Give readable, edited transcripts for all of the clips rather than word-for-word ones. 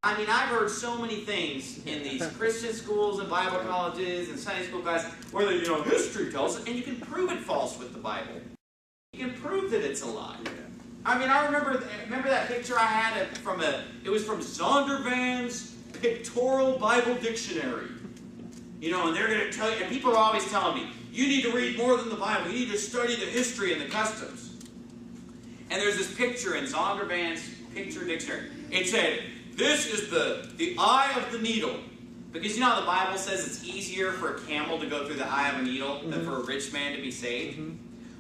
I mean, I've heard so many things in these Christian schools and Bible colleges and Sunday school classes where they, history tells it, and you can prove it false with the Bible. You can prove that it's a lie. I mean, I remember that picture I had it was from Zondervan's Pictorial Bible Dictionary. And they're going to tell you, and people are always telling me, you need to read more than the Bible. You need to study the history and the customs. And there's this picture in Zondervan's Picture Dictionary. It said, this is the eye of the needle. Because how the Bible says it's easier for a camel to go through the eye of a needle than for a rich man to be saved?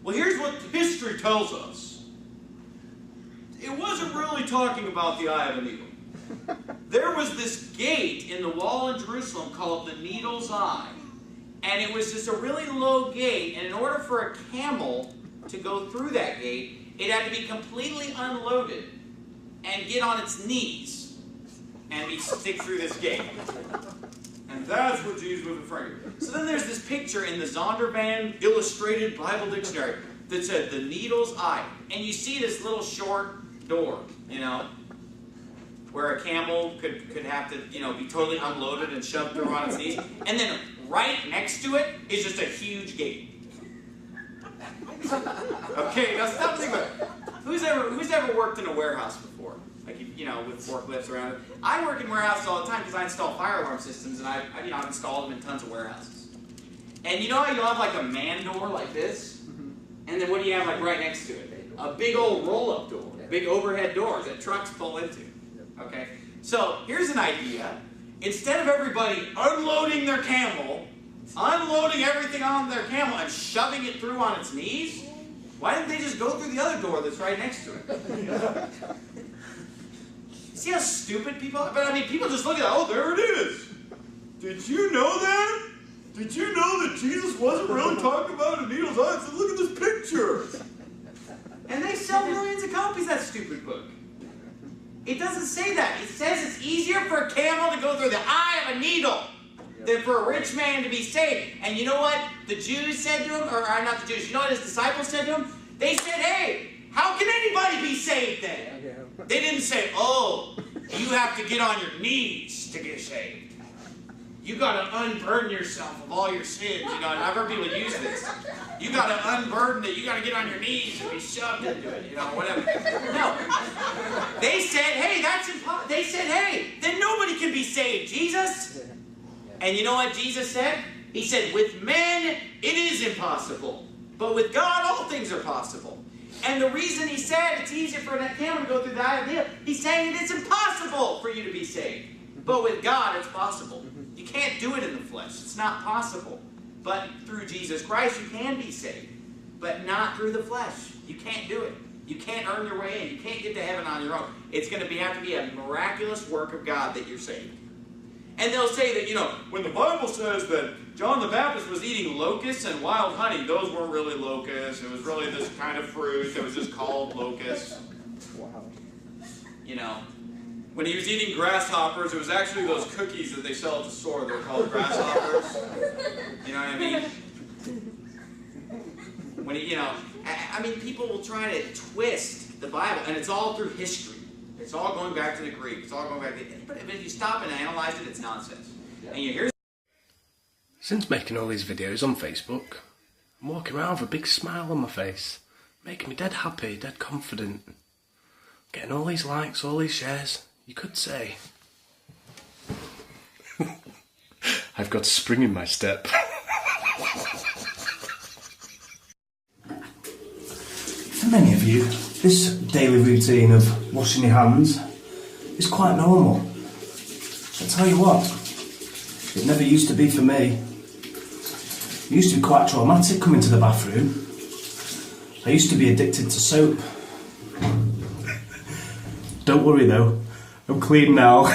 Well, here's what history tells us. It wasn't really talking about the eye of a needle. There was this gate in the wall in Jerusalem called the Needle's Eye. And it was just a really low gate. And in order for a camel to go through that gate, it had to be completely unloaded and get on its knees and stick through this gate. And that's what Jesus was referring to. So then there's this picture in the Zondervan Illustrated Bible Dictionary that said the Needle's Eye. And you see this little short door, where a camel could have to, be totally unloaded and shoved through on its knees. And then right next to it is just a huge gate. Okay, now stop thinking about it. Who's ever worked in a warehouse before? Like, with forklifts around it. I work in warehouses all the time because I install fire alarm systems, and I've installed them in tons of warehouses. And how you'll have like a man door like this, and then what do you have like right next to it? A big old roll-up door, big overhead doors that trucks pull into. Okay, so here's an idea. Instead of everybody unloading their camel, unloading everything on their camel and shoving it through on its knees, why didn't they just go through the other door that's right next to it? See how stupid people are? But people just look at it, oh, there it is. Did you know that? Did you know that Jesus wasn't really talking about a needle's eye? So look at this picture. And they sell millions of copies of that stupid book. It doesn't say that. It says it's easier for a camel to go through the eye of a needle than for a rich man to be saved. And you know what the Jews said to him? Or not the Jews. You know what his disciples said to him? They said, hey, how can anybody be saved then? They didn't say, oh, you have to get on your knees to get saved. You got to unburden yourself of all your sins. And I've heard people use this. You got to unburden it. You got to get on your knees and be shoved into it. Whatever. No. They said, hey, that's impossible. They said, hey, then nobody can be saved, Jesus. And you know what Jesus said? He said, with men, it is impossible. But with God, all things are possible. And the reason he said it's easier for that camel to go through the eye of the needle, he's saying it's impossible for you to be saved. But with God, it's possible. You can't do it in the flesh. It's not possible. But through Jesus Christ, you can be saved. But not through the flesh. You can't do it. You can't earn your way in. You can't get to heaven on your own. It's going to have to be a miraculous work of God that you're saved. And they'll say that, when the Bible says that John the Baptist was eating locusts and wild honey, those weren't really locusts. It was really this kind of fruit that was just called locusts. Wow. When he was eating grasshoppers, it was actually those cookies that they sell at the store. They're called grasshoppers. You know what I mean? When people will try to twist the Bible, and it's all through history. It's all going back to the Greek. It's all going back to but if you stop and analyze it, it's nonsense. And here's. Since making all these videos on Facebook, I'm walking around with a big smile on my face, making me dead happy, dead confident. Getting all these likes, all these shares, you could say. I've got spring in my step. For many of you, this daily routine of washing your hands is quite normal. I tell you what, it never used to be for me. It used to be quite traumatic coming to the bathroom. I used to be addicted to soap. Don't worry though, I'm clean now.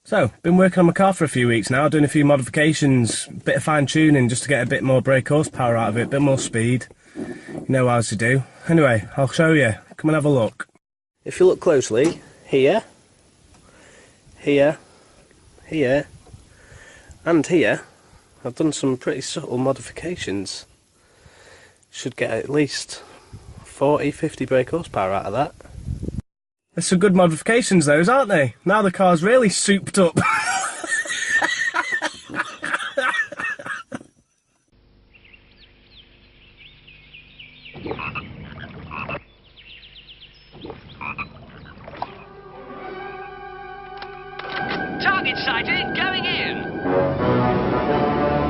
So, been working on my car for a few weeks now, doing a few modifications, bit of fine tuning just to get a bit more brake horsepower out of it, a bit more speed. You know how to do. Anyway, I'll show you. Come and have a look. If you look closely, here, here, here, and here, I've done some pretty subtle modifications. Should get at least 40, 50 brake horsepower out of that. There's some good modifications those, aren't they? Now the car's really souped up. Target sighted, going in.